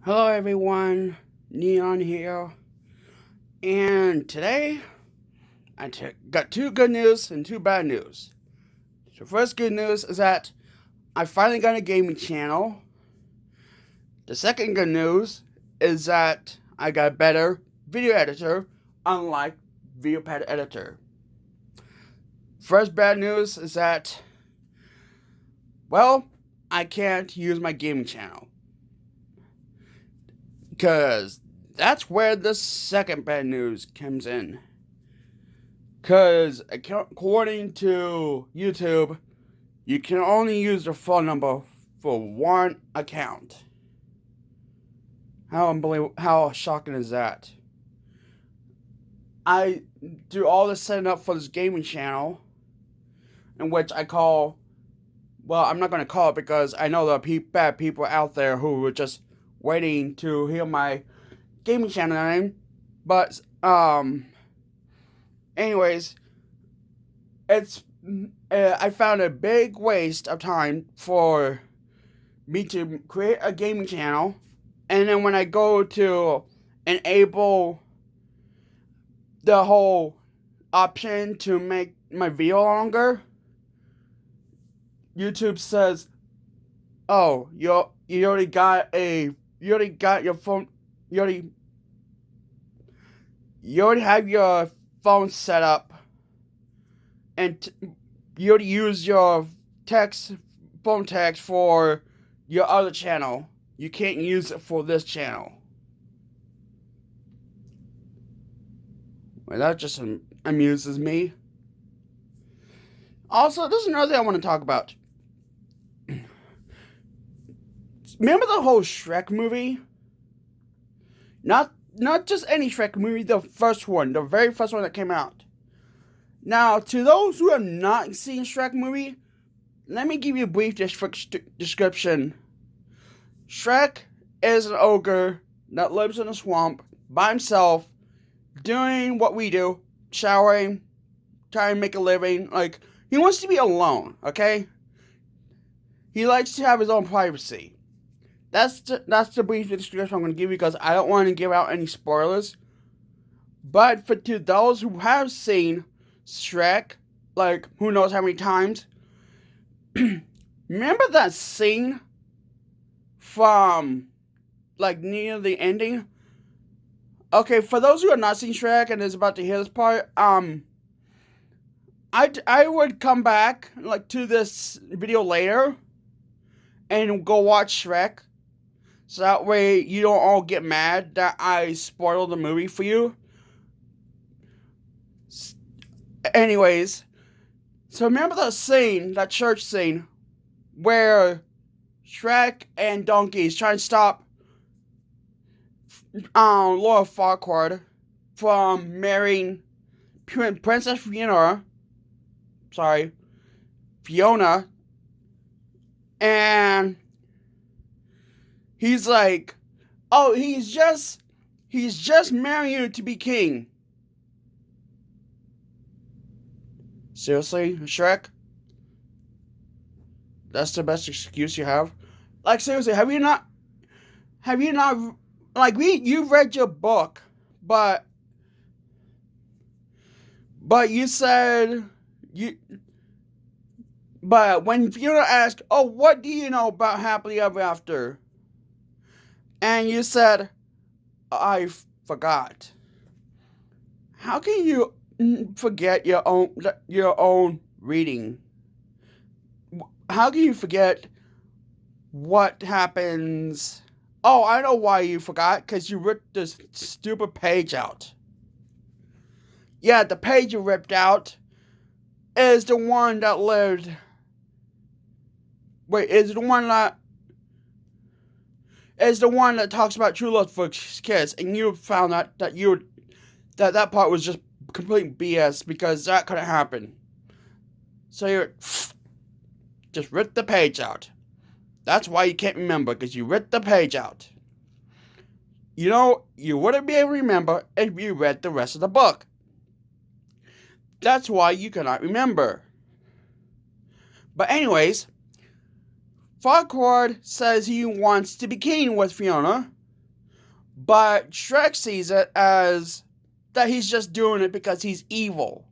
Hello everyone, Neon here, and today got two good news and two bad news. So first good news is that I finally got a gaming channel. The second good news is that I got a better video editor, unlike VideoPad editor. First bad news is that, well, I can't use my gaming channel. Because that's where the second bad news comes in. Because according to YouTube, you can only use the phone number for one account. How shocking is that? I do all this setting up for this gaming channel, in which I call, well, I'm not going to call it because I know there are bad people out there who are just waiting to hear my gaming channel name. But, anyways, I found a big waste of time for me to create a gaming channel, and then when I go to enable the whole option to make my video longer, YouTube says, "Oh, you already got your phone, you already have your phone set up, and you already use your phone text for your other channel. You can't use it for this channel." Well, that just amuses me. Also, there's another thing I want to talk about. Remember the whole Shrek movie? Not just any Shrek movie, the first one, the very first one that came out. Now, to those who have not seen Shrek movie, let me give you a brief description. Shrek is an ogre that lives in a swamp by himself, doing what we do, showering, trying to make a living. Like, he wants to be alone, okay? He likes to have his own privacy. That's the brief description I'm going to give you because I don't want to give out any spoilers. But to those who have seen Shrek, like, who knows how many times, remember that scene from, like, near the ending? Okay, for those who have not seen Shrek and is about to hear this part, I would come back, like, to this video later and go watch Shrek, so that way you don't all get mad that I spoiled the movie for you. Anyways, so remember that scene, that church scene, where Shrek and Donkey is trying to stop Laura Farquaad from marrying Princess Fiona, and he's like, "Oh, he's just marrying you to be king." Seriously, Shrek? That's the best excuse you have? Like, seriously, have you not, like, you read your book, but you said, but when Fiona asked, "Oh, what do you know about happily ever after?" and you said, "I forgot." How can you forget your own reading? How can you forget what happens? Oh, I know why you forgot, because you ripped this stupid page out. Yeah, the page you ripped out is the one that lived. Wait, is the one that talks about true love for kids, and you found out that part was just complete BS because that couldn't happen. So you just ripped the page out. That's why you can't remember, because you ripped the page out. You know, you wouldn't be able to remember if you read the rest of the book. That's why you cannot remember. But anyways, Farquaad says he wants to be king with Fiona, But Shrek sees it as that he's just doing it because he's evil,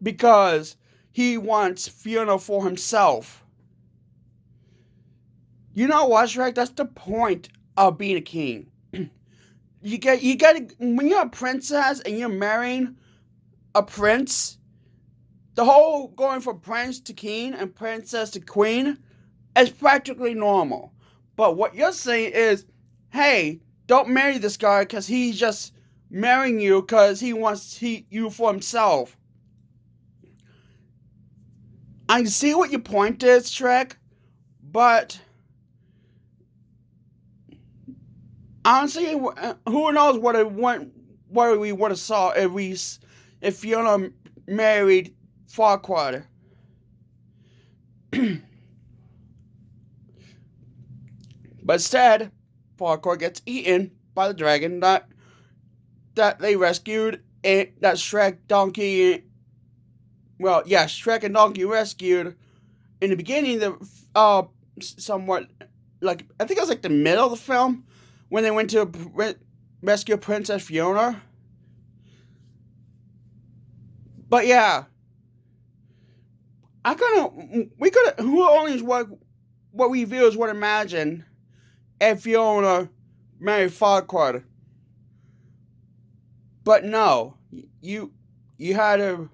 because he wants Fiona for himself. You know what, Shrek? That's the point of being a king. You get when you're a princess and you're marrying a prince. The whole going from prince to king and princess to queen is practically normal. But what you're saying is, hey, don't marry this guy because he's just marrying you because he wants you for himself. I see what your point is, Shrek, but honestly, who knows what we would have saw if Fiona married Farquaad. But instead, Farquaad gets eaten by the dragon that they rescued, and that Shrek, Donkey, well, yeah, Shrek and Donkey rescued in the beginning. The somewhat like I think it was like the middle of the film when they went to rescue Princess Fiona. But yeah, we could who only what we viewers would imagine if Fiona married Farquaad. But no, you had to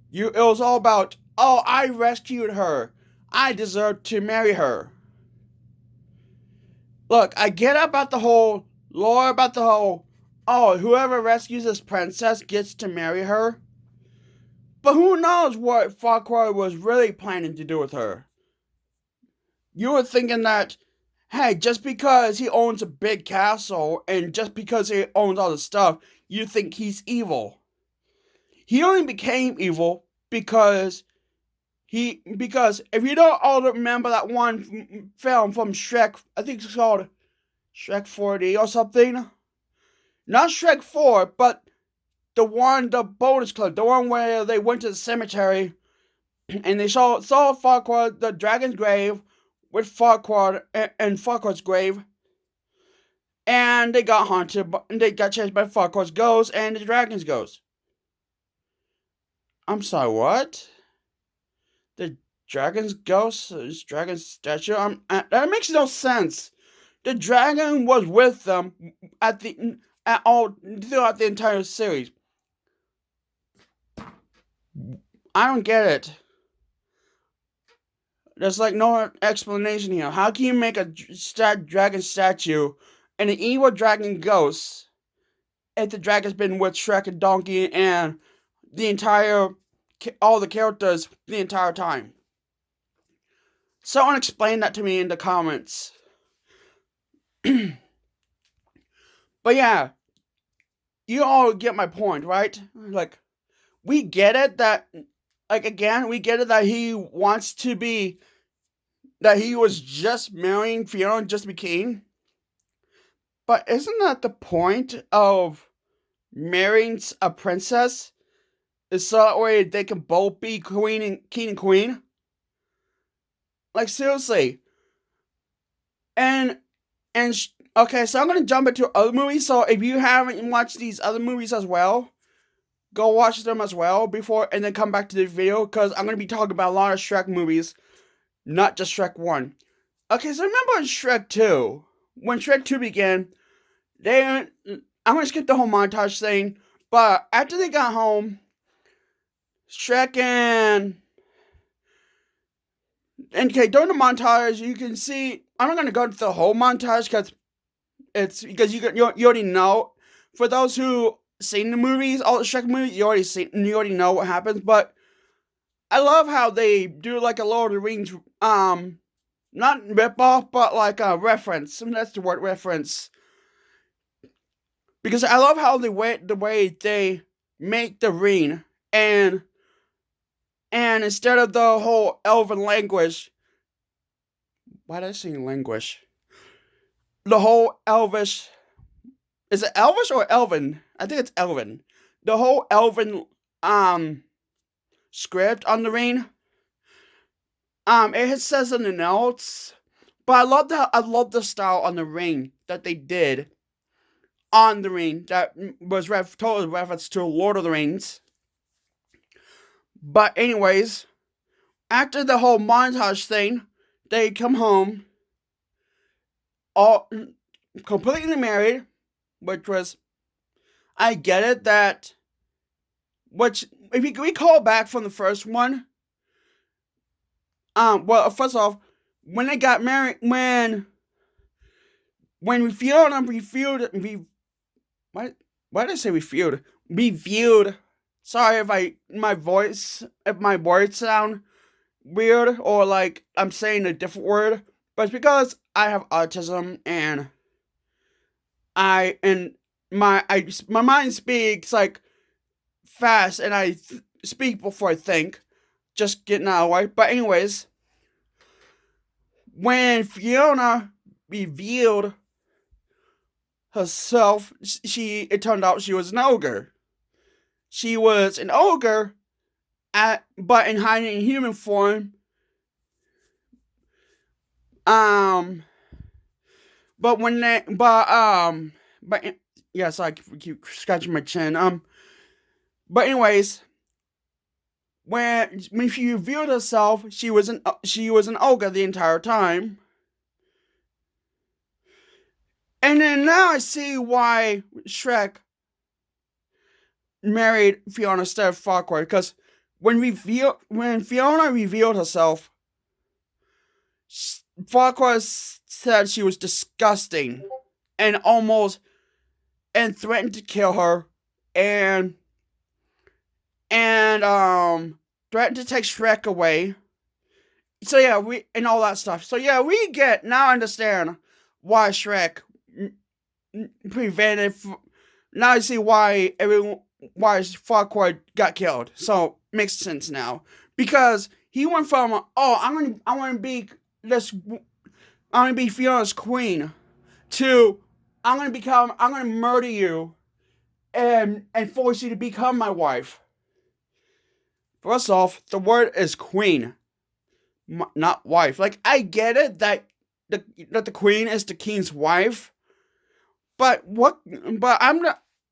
it was all about, oh, I rescued her. I deserve to marry her. Look, I get about the whole lore, about the whole, oh, whoever rescues this princess gets to marry her. But who knows what Farquaad was really planning to do with her. You were thinking that, hey, just because he owns a big castle and just because he owns all the stuff, you think he's evil. He only became evil because if you don't all remember that one film from Shrek, I think it's called Shrek 4D or something. Not Shrek 4, but the bonus clip, the one where they went to the cemetery and they saw Farquaad, the dragon's grave, with Farquaad and Farquaad's grave, and they got haunted, and they got chased by Farquaad's ghost and the dragon's ghost. I'm sorry, what? The dragon's ghost, dragon's statue. That makes no sense. The dragon was with them at all throughout the entire series. I don't get it. There's like no explanation here. How can you make a dragon statue and an evil dragon ghost if the dragon's been with Shrek and Donkey and all the characters the entire time? Someone explain that to me in the comments. But yeah, you all get my point, right? Like, we get it that, like, again, we get it that he wants to be, that he was just marrying Fiona just to be king. But isn't that the point of marrying a princess? Is so that way they can both be king and queen? Like, seriously. And okay, so I'm gonna jump into other movies. So if you haven't watched these other movies as well, go watch them as well before, and then come back to the video, because I'm gonna be talking about a lot of Shrek movies, not just Shrek 1. Okay, so remember in Shrek 2, when Shrek 2 began, I'm gonna skip the whole montage thing, but after they got home, Shrek and okay, during the montage, you can see, I'm not gonna go into the whole montage because you already know. For those who seen the movies, all the Shrek movies, you already know what happens. But I love how they do like a Lord of the Rings, not rip off, but like a reference. That's the word, reference. Because I love how the way they make the ring, and instead of the whole elven language, why did I say language? The whole elvish, is it elvish or elven? I think it's elven. The whole elven script on the ring, it says in the notes, but I love the style on the ring that they did on the ring that was total reference to Lord of the Rings. But anyways, after the whole montage thing, they come home, all completely married, which was, I get it that, which if you recall back from the first one, well, first off, when they got married, when Fiona reviewed, why did I say reviewed? Reviewed. Sorry if my words sound weird or like I'm saying a different word, but it's because I have autism and my mind speaks like fast and I speak before I think. Just getting out of the way. But anyways, when Fiona revealed herself, it turned out she was an ogre. She was an ogre, but in hiding in human form. But when they, but yeah, so I keep scratching my chin. But anyways, when she revealed herself, she was an ogre the entire time. And then now I see why Shrek married Fiona instead of Farquaad, because when Fiona revealed herself, Farquaad said she was disgusting and threatened to kill her and threatened to take Shrek away. So yeah, and all that stuff. So yeah, now understand why Shrek prevented. Now I see why Farquaad got killed. So makes sense now, because he went from I want to be Fiona's queen to I'm gonna murder you and force you to become my wife. First off, the word is queen, not wife. Like, I get it that the queen is the king's wife, but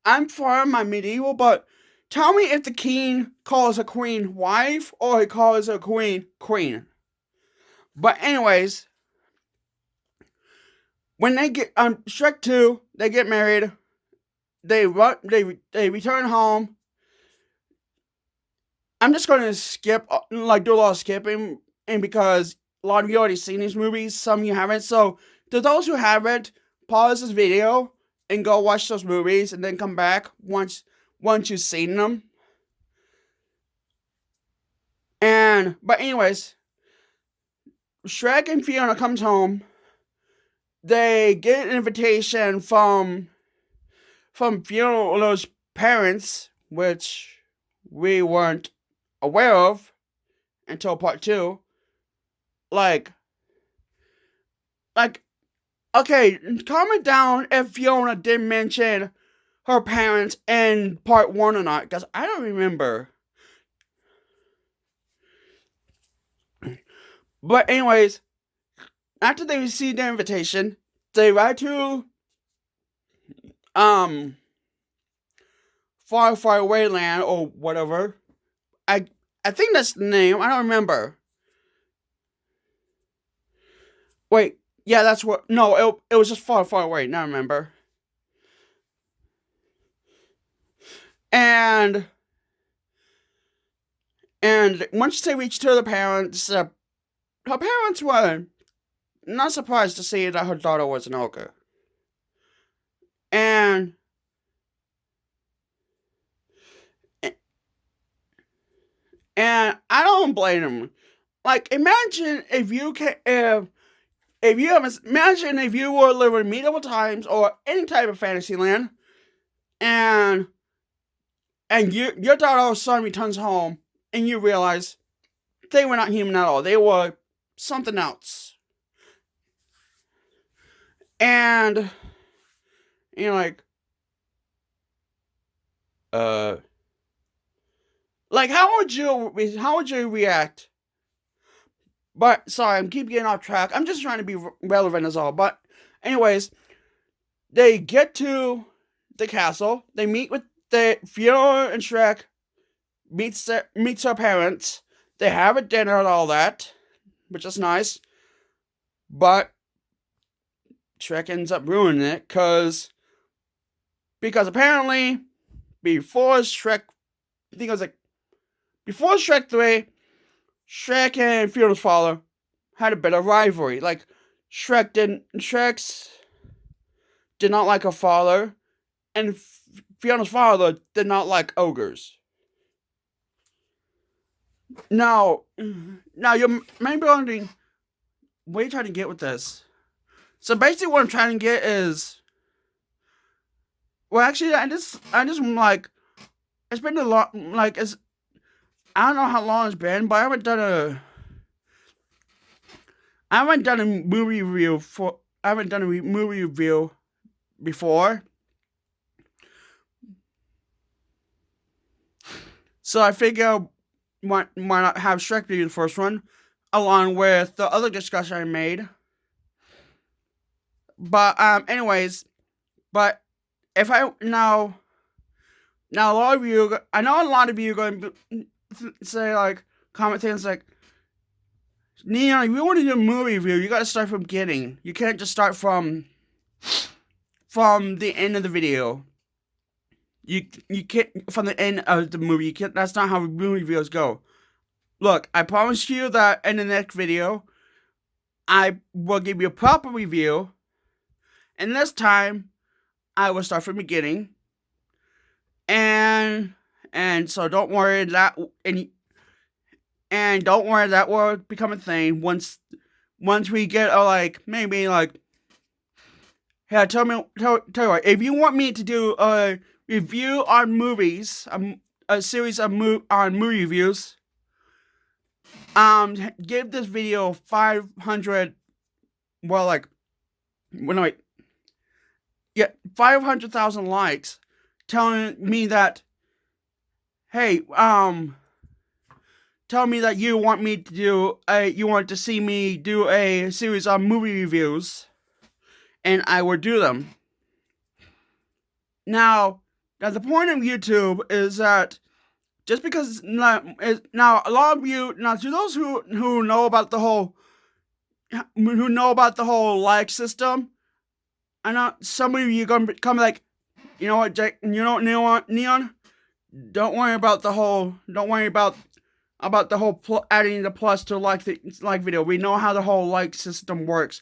I'm for my medieval, but tell me if the king calls a queen wife or he calls a queen. But anyways, when they get Shrek 2, they get married. They return home. I'm just going to skip, do a lot of skipping, and because a lot of you already seen these movies, some of you haven't. So, to those who haven't, pause this video and go watch those movies, and then come back once you've seen them. But anyways, Shrek and Fiona comes home. They get an invitation from Fiona's parents, which we weren't aware of until part 2. Like, okay, comment down if Fiona did mention her parents in part 1 or not, because I don't remember. But anyways, after they received the invitation, they ride to far, far away land or whatever. I think that's the name. I don't remember. Wait, yeah, that's what. No, it was just far, far away. Now I remember. And once they reached to the parents, her parents were not surprised to see that her daughter was an ogre. And I don't blame them. Like, imagine if you were living in medieval times or any type of fantasy land, and your daughter or son returns home, and you realize they were not human at all. They were something else. And you're like, how would you react? But sorry, I'm keep getting off track. I'm just trying to be relevant as all. But anyways, they get to the castle. They meet with the Fiona and Shrek meets her parents. They have a dinner and all that, which is nice. But Shrek ends up ruining it because apparently before Shrek, I think it was like before Shrek 3, Shrek and Fiona's father had a bit of rivalry. Like Shrek's did not like her father, and Fiona's father did not like ogres. Now you may be wondering, what are you trying to get with this? So basically, what I'm trying to get is, well, actually, I just like, it's been a lot. Like, I don't know how long it's been, but I haven't done a movie review before. So I figure why not have Shrek be the first one, along with the other discussion I made. But anyways, but if I now a lot of you, I know a lot of you are going to say, like, comment things like, Neon, if you want to do a movie review, you got to start from beginning. You can't just start from the end of the video. You can't from the end of the movie. You can't. That's not how movie reviews go. Look, I promise you that in the next video, I will give you a proper review, and this time, I will start from the beginning. And so don't worry that don't worry that will become a thing once we get maybe hey, tell you what, if you want me to do a review on movies, a series of on movie reviews, give this video 500, 500,000 likes, telling me that, hey, tell me that you want to see me do a series of movie reviews, and I will do them. Now the point of YouTube is that just because now a lot of you, now to those who know about the whole like system, I know some of you are gonna become like, you know what, Jake, you know what, Neon, don't worry about the whole adding the plus to like video. We know how the whole like system works.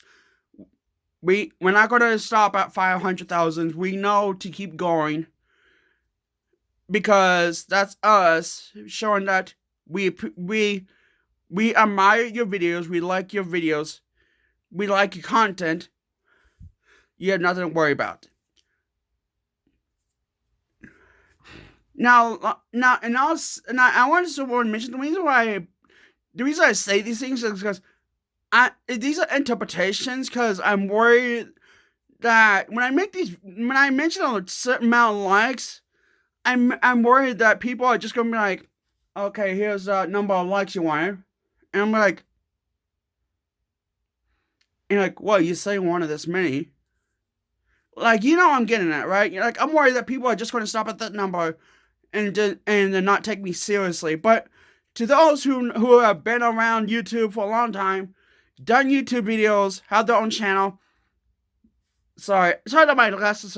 We're not gonna stop at 500,000. We know to keep going, because that's us showing that we admire your videos. We like your videos. We like your content. You have nothing to worry about. Now, I want to mention the reason I say these things is because these are interpretations. Because I'm worried that when I mention a certain amount of likes, I'm worried that people are just gonna be like, okay, here's the number of likes you wanted, and I'm like, well, you say one of this many. Like, you know what I'm getting at, right? Like, I'm worried that people are just going to stop at that number and then not take me seriously. But to those who have been around YouTube for a long time, done YouTube videos, have their own channel. Sorry that my glasses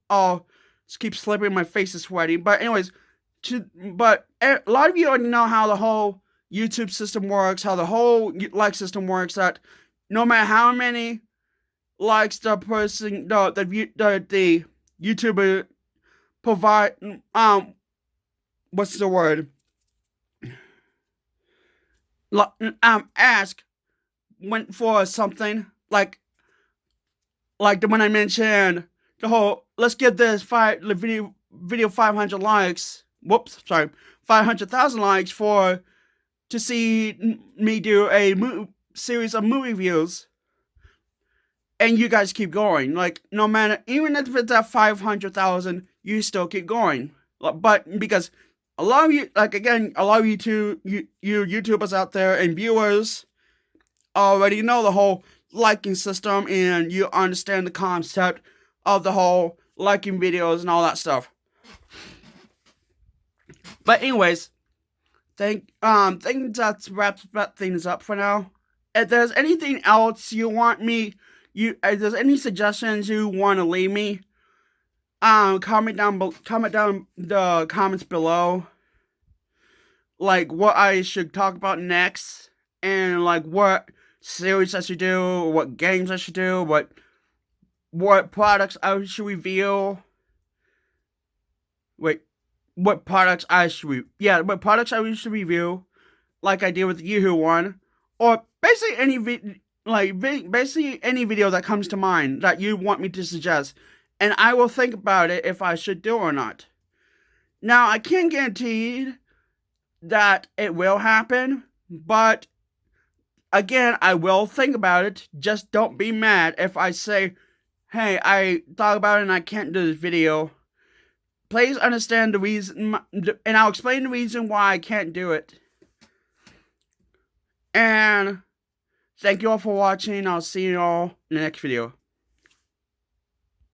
all keep slipping. My face is sweaty. But anyways, but a lot of you already know how the whole YouTube system works, how the whole like system works. That no matter how many likes the person, the YouTuber provide, what's the word? Ask for something like when I mentioned the whole, let's give this video 500 likes. Whoops, sorry, 500,000 likes to see me do a series of movie reviews. And you guys keep going. Like, no matter, even if it's at 500,000, you still keep going. But because a lot of you, a lot of you YouTubers out there and viewers already know the whole liking system, and you understand the concept of the whole liking videos and all that stuff. But anyways, think that wraps things up for now. If there's anything else you want me, if there's any suggestions you want to leave me, comment down the comments below, like what I should talk about next, and like what series I should do, what games I should do, what products I should review. What products I should review, like I did with the Yahoo one, or basically any video that comes to mind that you want me to suggest, and I will think about it if I should do or not. Now, I can't guarantee that it will happen, but again, I will think about it. Just don't be mad if I say, hey, I thought about it and I can't do this video. Please understand the reason, and I'll explain the reason why I can't do it. And thank you all for watching. I'll see you all in the next video.